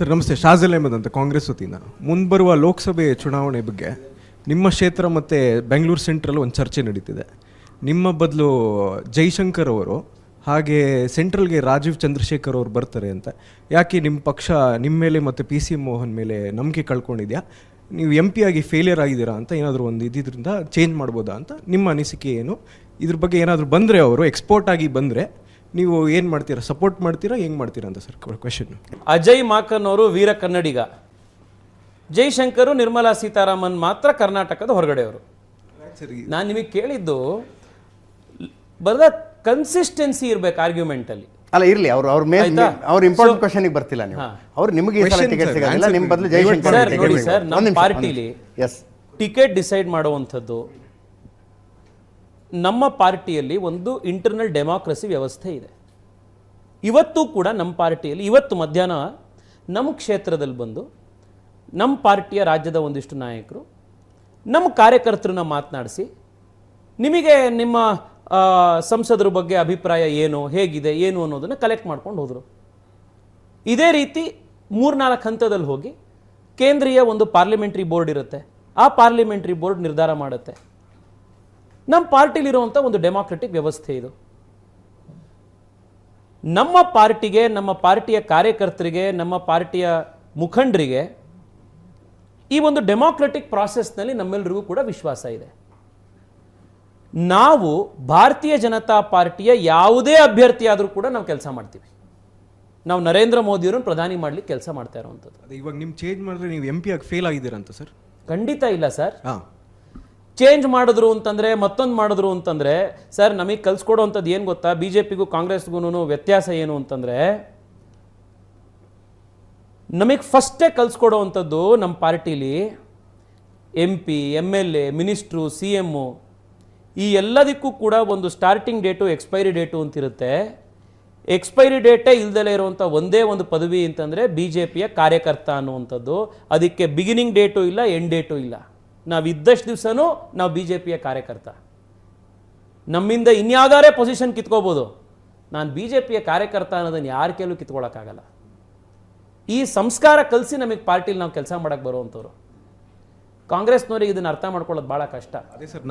Sir ನಮಸ್ತೆ. ಶಾಜಲ್ ಅಹಮದ್ ಅಂತ, ಕಾಂಗ್ರೆಸ್ ವತಿಯಿಂದ. ಮುಂಬರುವ ಲೋಕಸಭೆ ಚುನಾವಣೆ ಬಗ್ಗೆ ನಿಮ್ಮ ಕ್ಷೇತ್ರ ಮತ್ತು ಬೆಂಗಳೂರು ಸೆಂಟ್ರಲ್ ಒಂದು ಚರ್ಚೆ ನಡೀತಿದೆ. ನಿಮ್ಮ ಬದಲು ಜೈಶಂಕರ್ ಅವರು ಹಾಗೆ ಸೆಂಟ್ರಲ್ಗೆ ರಾಜೀವ್ ಚಂದ್ರಶೇಖರ್ ಅವರು ಬರ್ತಾರೆ ಅಂತ. ಯಾಕೆ ನಿಮ್ಮ ಪಕ್ಷ ನಿಮ್ಮ ಮೇಲೆ ಮತ್ತು PC ಮೋಹನ್ ಮೇಲೆ ನಂಬಿಕೆ ಕಳ್ಕೊಂಡಿದ್ಯಾ? ನೀವು MP ಆಗಿ ಫೇಲಿಯರ್ ಆಗಿದ್ದೀರಾ ಅಂತ ಏನಾದರೂ ಒಂದು ಇದರಿಂದ ಚೇಂಜ್ ಮಾಡ್ಬೋದಾ ಅಂತ ನಿಮ್ಮ ಅನಿಸಿಕೆ ಏನು? ಇದ್ರ ಬಗ್ಗೆ ಏನಾದರೂ ಬಂದರೆ, ಅವರು ಎಕ್ಸ್ಪೋರ್ಟ್ ಆಗಿ ಬಂದರೆ ನೀವು ಏನು ಮಾಡ್ತೀರಾ? ಸಪೋರ್ಟ್ ಮಾಡ್ತೀರಾ, ಹೆಂಗೆ ಮಾಡ್ತೀರಾ ಅಂತ ಸರ್ ಕ್ವೆಶನ್. ಅಜಯ್ ಮಾಕನ್ ಅವರು ವೀರ ಕನ್ನಡಿಗ, ಜೈಶಂಕರ್ ನಿರ್ಮಲಾ ಸೀತಾರಾಮನ್ ಮಾತ್ರ ಕರ್ನಾಟಕದ ಹೊರಗಡೆಯವರು. ನಾನು ನಿಮಗೆ ಕೇಳಿದ್ದು ಬರದ ಕನ್ಸಿಸ್ಟೆನ್ಸಿ ಇರಬೇಕು ಆರ್ಗ್ಯುಮೆಂಟ್ ಅಲ್ಲಿ. ಅಲ್ಲ ಇರ್ಲಿ, ಅವ್ರ ಇಂಪಾರ್ಟೆಂಟ್ ಕ್ವೆಶ್ಚನ್ ಗೆ ಬರ್ತಿಲ್ಲ ನೀವು. ಅವ್ರು ನಿಮಗೆ ಈ ಸಲ ಟಿಕೆಟ್ ಸಿಗಲ್ಲ, ನಿಮ್ಮ ಬದಲು ಜೈಶಂಕರ್. ಸರ್ ನೋಡಿ ಸರ್, ನಮ್ಮ ಪಾರ್ಟಿಲಿ ಟಿಕೆಟ್ ಡಿಸೈಡ್ ಮಾಡುವಂಥದ್ದು, ನಮ್ಮ ಪಾರ್ಟಿಯಲ್ಲಿ ಒಂದು ಇಂಟರ್ನಲ್ ಡೆಮಾಕ್ರಸಿ ವ್ಯವಸ್ಥೆ ಇದೆ. ಇವತ್ತು ಕೂಡ ನಮ್ಮ ಪಾರ್ಟಿಯಲ್ಲಿ ಇವತ್ತು ಮಧ್ಯಾಹ್ನ ನಮ್ಮ ಕ್ಷೇತ್ರದಲ್ಲಿ ಬಂದು ನಮ್ಮ ಪಾರ್ಟಿಯ ರಾಜ್ಯದ ಒಂದಿಷ್ಟು ನಾಯಕರು ನಮ್ಮ ಕಾರ್ಯಕರ್ತರನ್ನ ಮಾತನಾಡಿಸಿ, ನಿಮಗೆ ನಿಮ್ಮ ಸಂಸದರ ಬಗ್ಗೆ ಅಭಿಪ್ರಾಯ ಏನು, ಹೇಗಿದೆ, ಏನು ಅನ್ನೋದನ್ನು ಕಲೆಕ್ಟ್ ಮಾಡ್ಕೊಂಡು ಹೋದರು. ಇದೇ ರೀತಿ 3-4 ಹಂತದಲ್ಲಿ ಹೋಗಿ ಕೇಂದ್ರೀಯ ಒಂದು ಪಾರ್ಲಿಮೆಂಟ್ರಿ ಬೋರ್ಡ್ ಇರುತ್ತೆ, ಆ ಪಾರ್ಲಿಮೆಂಟ್ರಿ ಬೋರ್ಡ್ ನಿರ್ಧಾರ ಮಾಡುತ್ತೆ. ನಮ್ಮ ಪಾರ್ಟಿಲಿರುವಂಥ ಒಂದು ಡೆಮಾಕ್ರೆಟಿಕ್ ವ್ಯವಸ್ಥೆ ಇದು. ನಮ್ಮ ಪಾರ್ಟಿಗೆ, ನಮ್ಮ ಪಾರ್ಟಿಯ ಕಾರ್ಯಕರ್ತರಿಗೆ, ನಮ್ಮ ಪಾರ್ಟಿಯ ಮುಖಂಡರಿಗೆ ಈ ಒಂದು ಡೆಮಾಕ್ರೆಟಿಕ್ ಪ್ರಾಸೆಸ್ನಲ್ಲಿ ನಮ್ಮೆಲ್ಲರಿಗೂ ಕೂಡ ವಿಶ್ವಾಸ ಇದೆ. ನಾವು ಭಾರತೀಯ ಜನತಾ ಪಾರ್ಟಿಯ ಯಾವುದೇ ಅಭ್ಯರ್ಥಿ ಆದರೂ ಕೂಡ ನಾವು ಕೆಲಸ ಮಾಡ್ತೀವಿ. ನಾವು ನರೇಂದ್ರ ಮೋದಿಯವರನ್ನು ಪ್ರಧಾನಿ ಮಾಡ್ಲಿಕ್ಕೆ ಕೆಲಸ ಮಾಡ್ತಾ ಇರೋವಂಥದ್ದು. ಇವಾಗ ನಿಮ್ಮ ಚೇಂಜ್ ಮಾಡಿದ್ರೆ ನೀವು MP ಆಗಿ ಫೇಲ್ ಆಗಿದ್ದೀರಾ ಅಂತ ಸರ್? ಖಂಡಿತ ಇಲ್ಲ ಸರ್. ಚೇಂಜ್ ಮಾಡಿದ್ರು ಅಂತಂದ್ರೆ, ಮತ್ತೊಂದು ಮಾಡಿದ್ರು ಅಂತಂದ್ರೆ, ಸರ್ ನಮಗೆ ಕಲ್ಸ್ಕೊಡೋವಂಥದ್ದು ಏನು ಗೊತ್ತಾ? BJPಗೂ ಕಾಂಗ್ರೆಸ್ಗೂ ವ್ಯತ್ಯಾಸ ಏನು ಅಂತಂದ್ರೆ, ನಮಗೆ ಫಸ್ಟೇ ಕಲ್ಸ್ಕೊಡೋವಂಥದ್ದು ನಮ್ಮ ಪಾರ್ಟಿಲಿ MP, MLA, ಮಿನಿಸ್ಟ್ರು, CM ಈ ಎಲ್ಲದಕ್ಕೂ ಕೂಡ ಒಂದು ಸ್ಟಾರ್ಟಿಂಗ್ ಡೇಟು, ಎಕ್ಸ್ಪೈರಿ ಡೇಟು ಅಂತಿರುತ್ತೆ. ಎಕ್ಸ್ಪೈರಿ ಡೇಟೇ ಇಲ್ದಲೇ ಇರುವಂಥ ಒಂದೇ ಒಂದು ಪದವಿ ಅಂತಂದರೆ BJPಯ ಕಾರ್ಯಕರ್ತ ಅನ್ನುವಂಥದ್ದು. ಅದಕ್ಕೆ ಬಿಗಿನಿಂಗ್ ಡೇಟು ಇಲ್ಲ, ಎಂಡ್ ಡೇಟು ಇಲ್ಲ. ನಾವು ಇದ್ದಷ್ಟು ದಿವಸನೂ ನಾವು BJPಯ ಕಾರ್ಯಕರ್ತ. ನಮ್ಮಿಂದ ಇನ್ಯಾವುದಾರೇ ಪೊಸಿಷನ್ ಕಿತ್ಕೋಬೋದು, ನಾನು BJPಯ ಕಾರ್ಯಕರ್ತ ಅನ್ನೋದನ್ನು ಯಾರ ಕೈಲೂ ಕಿತ್ಕೊಳ್ಳೋಕ್ಕಾಗಲ್ಲ. ಈ ಸಂಸ್ಕಾರ ಕಲಿಸಿ ನಮಗೆ ಪಾರ್ಟಿಲಿ ನಾವು ಕೆಲಸ ಮಾಡೋಕ್ಕೆ ಬರುವಂಥವ್ರು. ಕಾಂಗ್ರೆಸ್ನವರಿಗೆ ಇದನ್ನು ಅರ್ಥ ಮಾಡ್ಕೊಳ್ಳೋದು ಭಾಳ ಕಷ್ಟ. ಅದೇ ಸರ್,